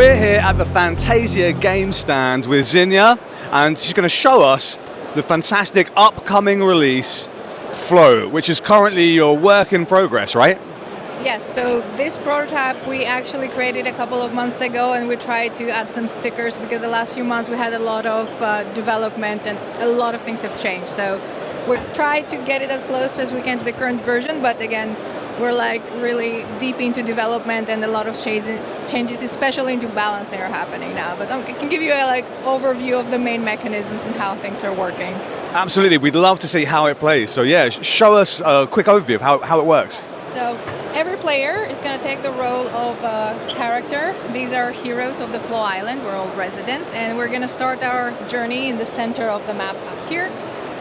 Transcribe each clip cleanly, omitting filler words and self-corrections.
We're here at the Fantasia game stand with Zinia, and she's going to show us the fantastic upcoming release, Floe, which is currently your work in progress, right? Yes, so this prototype we actually created a couple of months ago, and we tried to add some stickers because the last few months we had a lot of development and a lot of things have changed. So we tried to get it as close as we can to the current version, but again, we're like really deep into development and a lot of changes, especially into balancing, are happening now. But I can give you a overview of the main mechanisms and how things are working. Absolutely, we'd love to see how it plays. So yeah, show us a quick overview of how it works. So every player is going to take the role of a character. These are heroes of the Floe Island. We're all residents, and we're going to start our journey in the center of the map up here.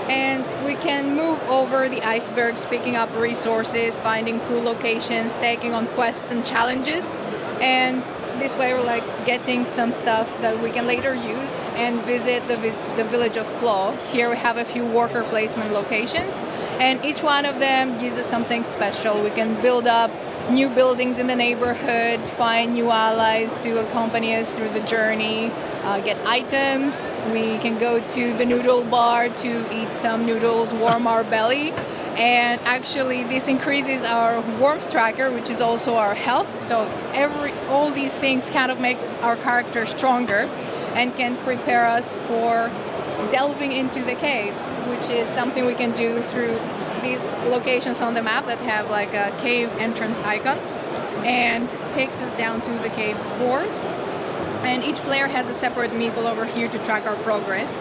And we can move over the icebergs, picking up resources, finding cool locations, taking on quests and challenges. And this way we're getting some stuff that we can later use and visit the village of Floe. Here we have a few worker placement locations, and each one of them uses something special. We can build up new buildings in the neighborhood, find new allies to accompany us through the journey, get items. We can go to the noodle bar to eat some noodles, warm our belly. And actually this increases our warmth tracker, which is also our health. So all these things kind of make our character stronger and can prepare us for delving into the caves, which is something we can do through these locations on the map that have a cave entrance icon, and takes us down to the caves board. And each player has a separate meeple over here to track our progress.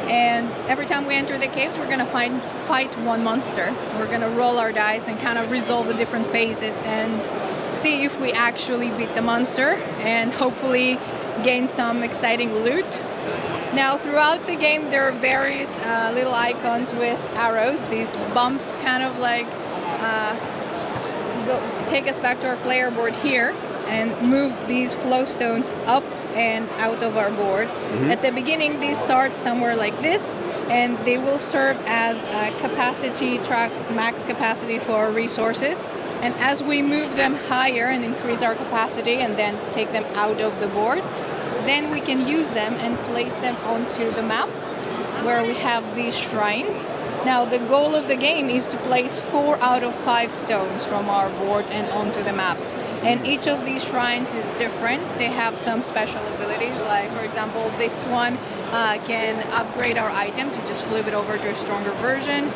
And every time we enter the caves, we're going to fight one monster. We're going to roll our dice and kind of resolve the different phases and see if we actually beat the monster and hopefully gain some exciting loot. Now, throughout the game, there are various little icons with arrows. These bumps kind of take us back to our player board here and move these flow stones up and out of our board. Mm-hmm. At the beginning, these start somewhere like this, and they will serve as a capacity track, max capacity for resources. And as we move them higher and increase our capacity and then take them out of the board, then we can use them and place them onto the map where we have these shrines. Now, the goal of the game is to place 4 out of 5 stones from our board and onto the map. And each of these shrines is different. They have some special abilities, like, for example, this one can upgrade our items. You just flip it over to a stronger version.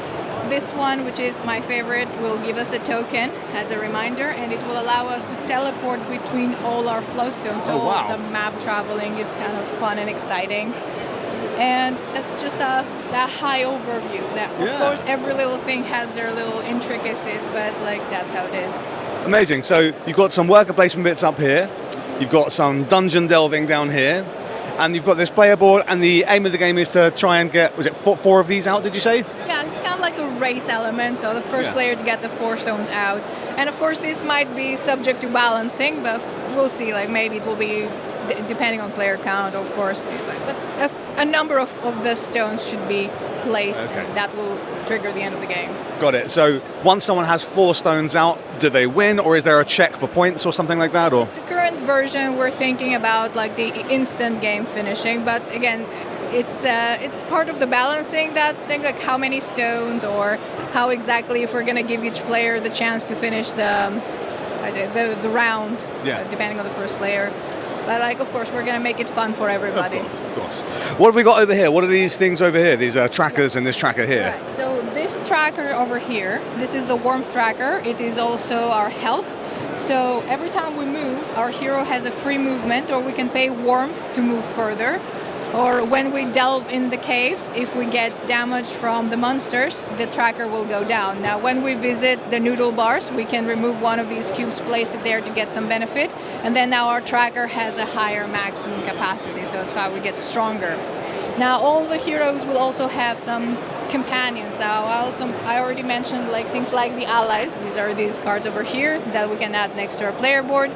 This one, which is my favorite, will give us a token as a reminder, and it will allow us to teleport between all our flow stones. So the map traveling is kind of fun and exciting. And that's just a high overview. Of course, every little thing has their little intricacies, but that's how it is. Amazing. So you've got some worker placement bits up here, you've got some dungeon delving down here, and you've got this player board, and the aim of the game is to try and get, was it 4 of these out, did you say? Yeah, it's kind of like a race element, so the first player to get the 4 stones out. And of course this might be subject to balancing, but we'll see, maybe it will be depending on player count, of course. But a number of the stones should be placed, and that will trigger the end of the game. Got it. So once someone has 4 stones out, do they win, or is there a check for points or something like that? Or the current version, we're thinking about the instant game finishing, but again, it's part of the balancing that thing, how many stones or how exactly, if we're going to give each player the chance to finish the round, depending on the first player. But of course, we're going to make it fun for everybody. Of course. What have we got over here? What are these things over here? These trackers and this tracker here. Right. So this tracker over here, this is the warmth tracker. It is also our health. So every time we move, our hero has a free movement, or we can pay warmth to move further. Or when we delve in the caves, if we get damage from the monsters, the tracker will go down. Now, when we visit the noodle bars, we can remove one of these cubes, place it there to get some benefit, and then now our tracker has a higher maximum capacity, so that's how we get stronger. Now, all the heroes will also have some companions. Now, I already mentioned things like the allies. These are these cards over here that we can add next to our player board.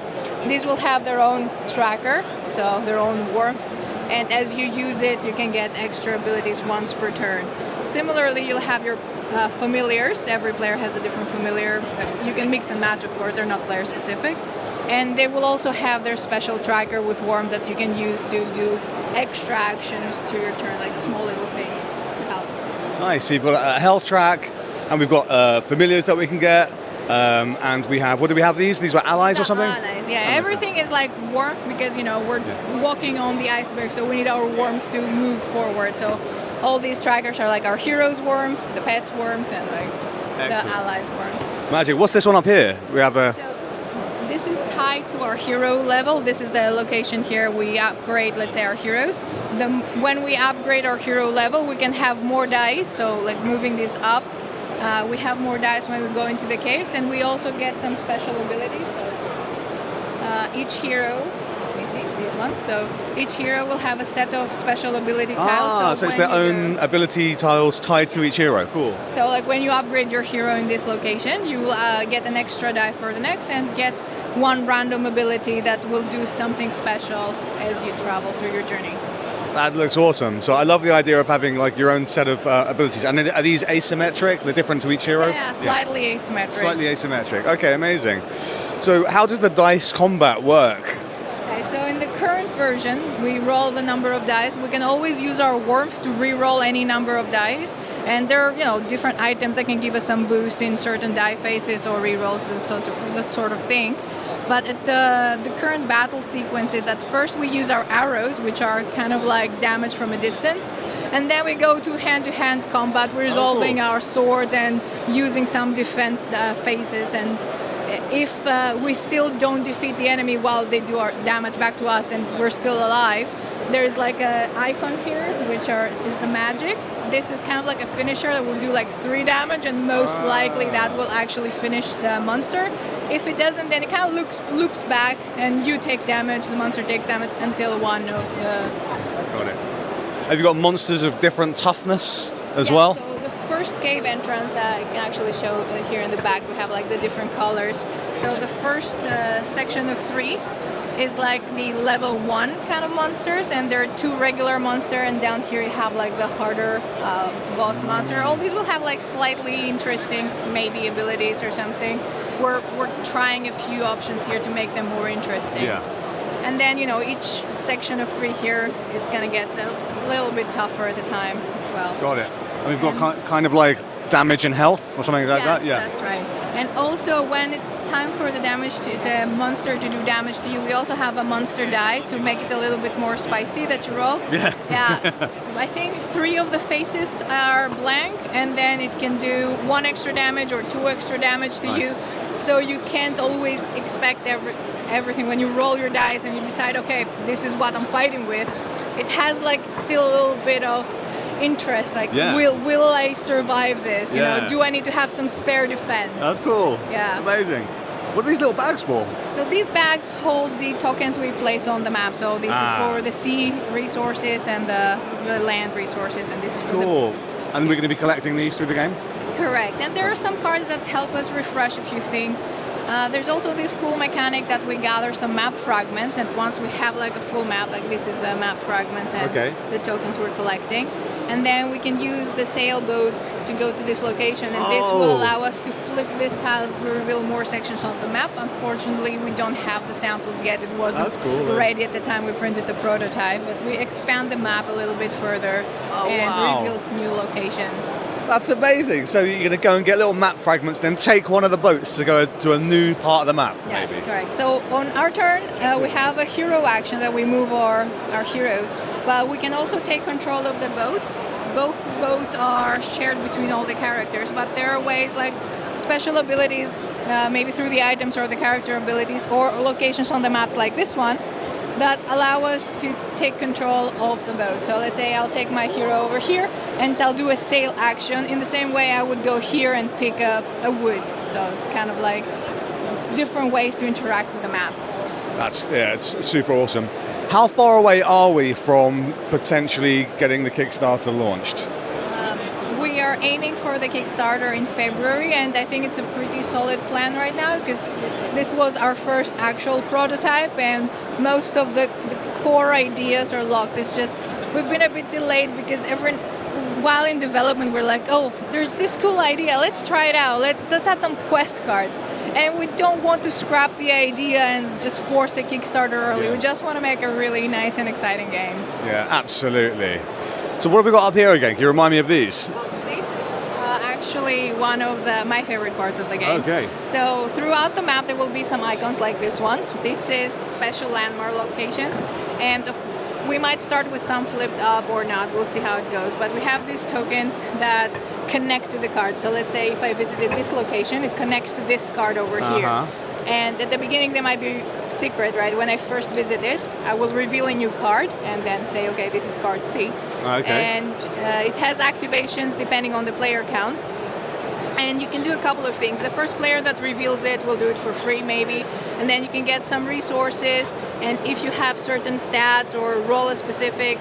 These will have their own tracker, so their own warmth. And as you use it, you can get extra abilities once per turn. Similarly, you'll have your familiars. Every player has a different familiar. You can mix and match, of course, they're not player specific. And they will also have their special tracker with warmth that you can use to do extra actions to your turn, like small little things to help. Nice. So you've got a health track, and we've got familiars that we can get. And we have, what do we have these? These were allies or something? Allies, yeah. Everything is like warmth because, we're walking on the iceberg, so we need our warmth to move forward. So all these trackers are like our heroes' warmth, the pets' warmth, and like the allies' warmth. Magic. What's this one up here? We have a... So this is tied to our hero level. This is the location here we upgrade, let's say, our heroes. When we upgrade our hero level, we can have more dice, so like moving this up. We have more dice when we go into the caves, and we also get some special abilities. So each hero, let me see these ones. So each hero will have a set of special ability tiles. So it's their own ability tiles tied to each hero. Cool. So like when you upgrade your hero in this location, you will get an extra die for the next and get one random ability that will do something special as you travel through your journey. That looks awesome. So I love the idea of having like your own set of abilities. And are these asymmetric? They're different to each hero? Yeah, slightly asymmetric. Slightly asymmetric. Okay, amazing. So how does the dice combat work? Okay, so in the current version, we roll the number of dice. We can always use our warmth to re-roll any number of dice. And there are, different items that can give us some boost in certain die phases or re-rolls, that sort of thing. But at the current battle sequence is that first we use our arrows, which are kind of like damage from a distance, and then we go to hand-to-hand combat, resolving our swords and using some defense phases. And if we still don't defeat the enemy while they do our damage back to us and we're still alive, there's like an icon here, which is the magic. This is kind of like a finisher that will do like 3 damage, and most likely that will actually finish the monster. If it doesn't, then it kind of loops back, and you take damage, the monster takes damage until one of the... Got it. Have you got monsters of different toughness as well? So the first cave entrance, I can actually show here in the back, we have like the different colors. So the first section of 3 is like the level 1 kind of monsters, and there are 2 regular monster, and down here you have like the harder boss monster. All these will have like slightly interesting maybe abilities or something. We're trying a few options here to make them more interesting. Yeah. And then each section of 3 here, it's gonna get a little bit tougher at the time as well. Got it. And we've got kind of like damage and health or something like that. Yeah, that's right. And also when it's time for the monster to do damage to you, we also have a monster die to make it a little bit more spicy that you roll. Yeah. I think 3 of the faces are blank, and then it can do 1 extra damage or 2 extra damage to you. So you can't always expect everything. When you roll your dice and you decide, okay, this is what I'm fighting with, it has like still a little bit of interest, like will I survive this? Do I need to have some spare defense? That's cool. Yeah. Amazing. What are these little bags for? So these bags hold the tokens we place on the map. So this is for the sea resources and the land resources, and this is for cool. And we're going to be collecting these through the game? Correct. And there are some cards that help us refresh a few things. There's also this cool mechanic that we gather some map fragments, and once we have like a full map, like this is the map fragments and the tokens we're collecting. And then we can use the sailboats to go to this location, and this will allow us to flip this tile to reveal more sections of the map. Unfortunately, we don't have the samples yet. It wasn't ready at the time we printed the prototype, but we expand the map a little bit further and reveals new locations. That's amazing. So you're going to go and get little map fragments, then take one of the boats to go to a new part of the map, yes, maybe? Correct. So on our turn, we have a hero action that we move our heroes, but we can also take control of the boats. Both boats are shared between all the characters, but there are ways like special abilities, maybe through the items or the character abilities, or locations on the maps like this one, that allow us to take control of the boat. So let's say I'll take my hero over here and I'll do a sail action in the same way I would go here and pick up a wood. So it's kind of like different ways to interact with the map. It's super awesome. How far away are we from potentially getting the Kickstarter launched? We are aiming for the Kickstarter in February, and I think it's a pretty solid plan right now because this was our first actual prototype, and most of the core ideas are locked. It's just we've been a bit delayed because while in development we're like, oh, there's this cool idea, let's try it out, let's add some quest cards. And we don't want to scrap the idea and just force a Kickstarter early. Yeah. We just want to make a really nice and exciting game. Yeah, absolutely. So what have we got up here again? Can you remind me of these? This is actually one of my favorite parts of the game. Okay. So throughout the map there will be some icons like this one. This is special landmark locations, and we might start with some flipped up or not, we'll see how it goes, but we have these tokens that connect to the card. So let's say if I visited this location, it connects to this card over here. And at the beginning they might be secret, right? When I first visit it, I will reveal a new card and then say, okay, this is card C. And it has activations depending on the player count. And you can do a couple of things. The first player that reveals it will do it for free maybe, and then you can get some resources, and if you have certain stats or roll a specific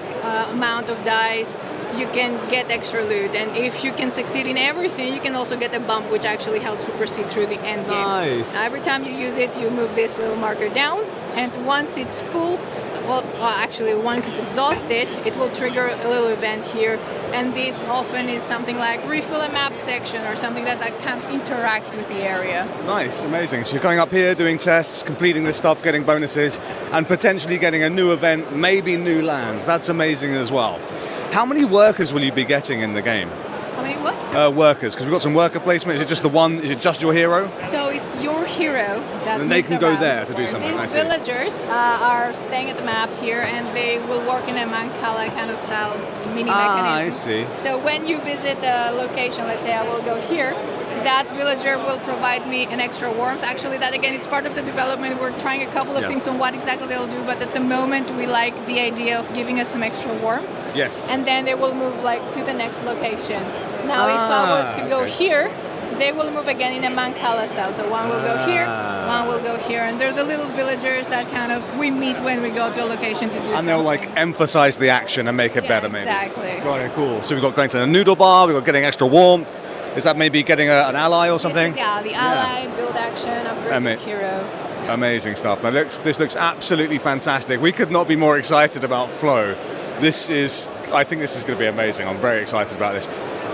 amount of dice, you can get extra loot. And if you can succeed in everything, you can also get a bump, which actually helps you proceed through the end game. Nice. Every time you use it, you move this little marker down, and once it's full, well, actually once it's exhausted, it will trigger a little event here, and this often is something like refill a map section or something that can interact with the area. Nice, amazing. So you're coming up here, doing tests, completing this stuff, getting bonuses, and potentially getting a new event, maybe new lands. That's amazing as well. How many workers will you be getting in the game? How many what? Workers, because we've got some worker placement. Is it just the one? Is it just your hero? So it's your hero that And they can go around. there to do something. These I see. villagers are staying at the map here, and they will work in a Mancala kind of style mini I mechanism. see. So when you visit a location, let's say I will go here, that villager will provide me an extra warmth. Actually, that again, it's part of the development. We're trying a couple of things on what exactly they'll do, but at the moment we like the idea of giving us some extra warmth. Yes. And then they will move like to the next location. Now if I was to go here, they will move again in a Mancala style. So one will go here, one will go here, and they're the little villagers that kind of we meet when we go to a location to do something. And they'll like emphasize the action and make it better, maybe. Exactly. Right, cool. So we've got going to the noodle bar, we've got getting extra warmth. Is that maybe getting an ally or something? Yes, the ally, build action, upgrade your hero. Amazing stuff. Now this looks absolutely fantastic. We could not be more excited about Floe. I think this is going to be amazing. I'm very excited about this.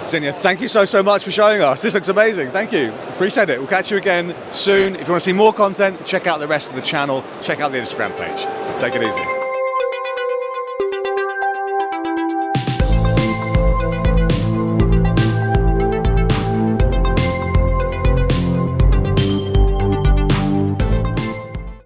Zinia, thank you so much for showing us. This looks amazing. Thank you. Appreciate it. We'll catch you again soon. If you want to see more content, check out the rest of the channel. Check out the Instagram page. Take it easy.